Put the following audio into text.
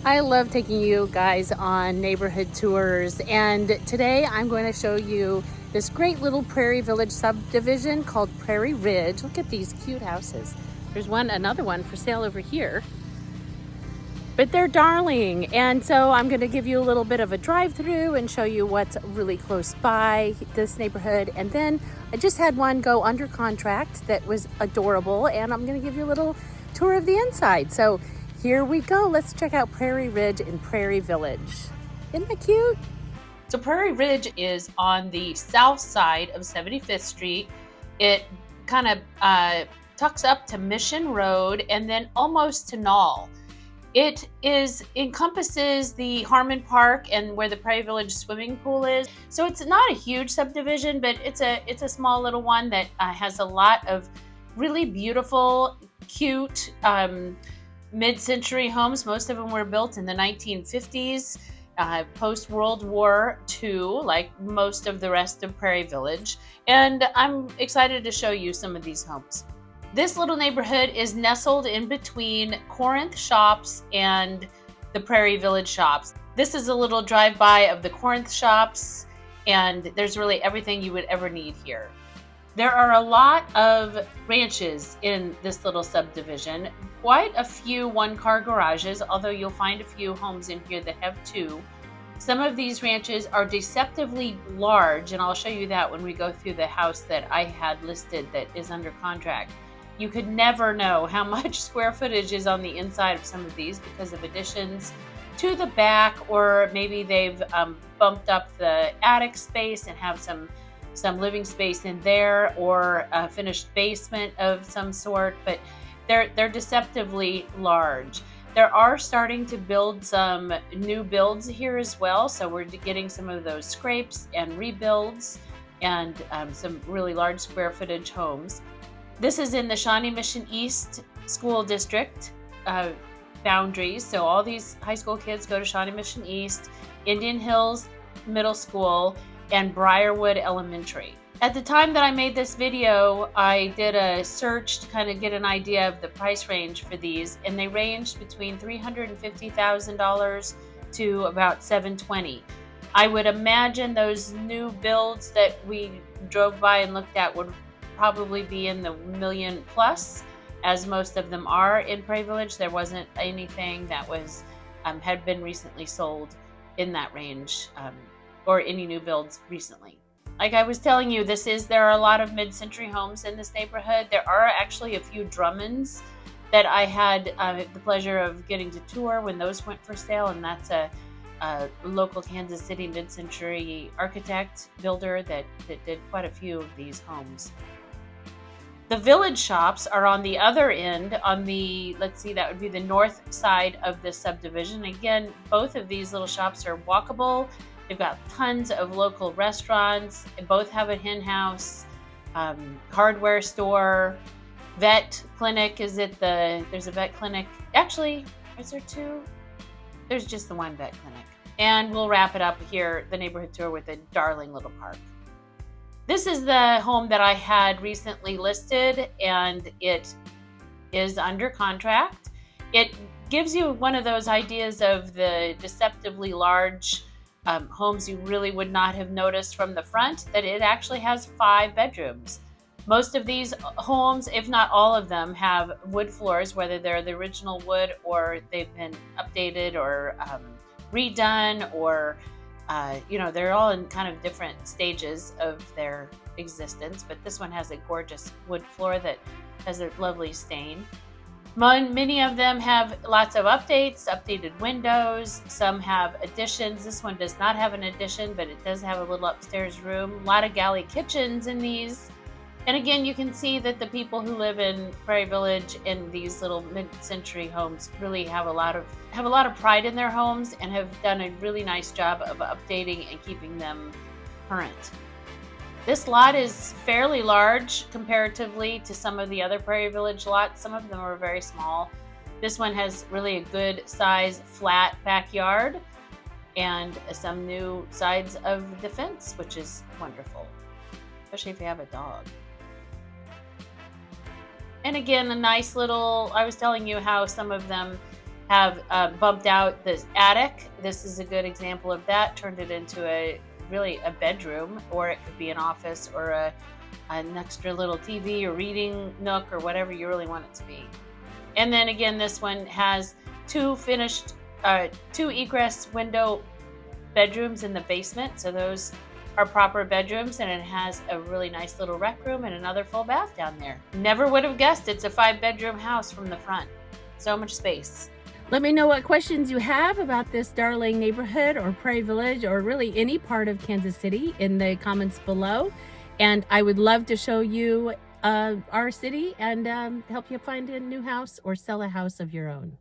I love taking you guys on neighborhood tours, and today I'm going to show you this great little Prairie Village subdivision called Prairie Ridge. Look at these cute houses. There's another one for sale over here, but they're darling. And so I'm going to give you a little bit of a drive through and show you what's really close by this neighborhood. And then I just had one go under contract that was adorable, and I'm going to give you a little tour of the inside. So here we go. Let's check out Prairie Ridge in Prairie Village. Isn't that cute? So Prairie Ridge is on the south side of 75th Street. It kind of tucks up to Mission Road and then almost to Knoll. It encompasses the Harmon Park and where the Prairie Village swimming pool is. So it's not a huge subdivision, but it's a small little one that has a lot of really beautiful, cute mid-century homes. Most of them were built in the 1950s, post-World War II, like most of the rest of Prairie Village. And I'm excited to show you some of these homes. This little neighborhood is nestled in between Corinth Shops and the Prairie Village Shops. This is a little drive-by of the Corinth Shops, and there's really everything you would ever need here. There are a lot of ranches in this little subdivision, quite a few one-car garages, although you'll find a few homes in here that have two. Some of these ranches are deceptively large, and I'll show you that when we go through the house that I had listed that is under contract. You could never know how much square footage is on the inside of some of these because of additions to the back, or maybe they've bumped up the attic space and have some living space in there, or a finished basement of some sort, but they're deceptively large. There are starting to build some new builds here as well, so we're getting some of those scrapes and rebuilds and some really large square footage homes. This is in the Shawnee Mission East School District boundaries, so all these high school kids go to Shawnee Mission East, Indian Hills Middle School, and Briarwood Elementary. At the time that I made this video, I did a search to kind of get an idea of the price range for these, and they ranged between $350,000 to about $720,000. I would imagine those new builds that we drove by and looked at would probably be in the million plus, as most of them are in Prairie Village. There wasn't anything that was had been recently sold in that range, or any new builds recently. Like I was telling you, there are a lot of mid-century homes in this neighborhood. There are actually a few Drummonds that I had the pleasure of getting to tour when those went for sale, and that's a local Kansas City mid-century architect builder that did quite a few of these homes. The Village Shops are on the other end, on the, let's see, that would be the north side of this subdivision. Again, both of these little shops are walkable. They've got tons of local restaurants. They both have a hen house, hardware store, vet clinic. There's a vet clinic. Actually, is there two? There's just the one vet clinic. And we'll wrap it up here, the neighborhood tour, with a darling little park. This is the home that I had recently listed, and it is under contract. It gives you one of those ideas of the deceptively large homes you really would not have noticed from the front, that it actually has 5 bedrooms. Most of these homes, if not all of them, have wood floors, whether they're the original wood or they've been updated or redone, or they're all in kind of different stages of their existence, but this one has a gorgeous wood floor that has a lovely stain. Many of them have lots of updates, updated windows. Some have additions. This one does not have an addition, but it does have a little upstairs room. A lot of galley kitchens in these. And again, you can see that the people who live in Prairie Village in these little mid-century homes really have a lot of pride in their homes and have done a really nice job of updating and keeping them current. This lot is fairly large comparatively to some of the other Prairie Village lots. Some of them are very small. This one has really a good size flat backyard and some new sides of the fence, which is wonderful, especially if you have a dog. And again, a nice little, I was telling you how some of them have bumped out this attic. This is a good example of that. Turned it into a bedroom, or it could be an office or an extra little TV or reading nook or whatever you really want it to be. And then again, this one has two egress window bedrooms in the basement. So those are proper bedrooms, and it has a really nice little rec room and another full bath down there. Never would have guessed it's a 5-bedroom house from the front. So much space. Let me know what questions you have about this darling neighborhood or Prairie Village or really any part of Kansas City in the comments below. And I would love to show you our city and help you find a new house or sell a house of your own.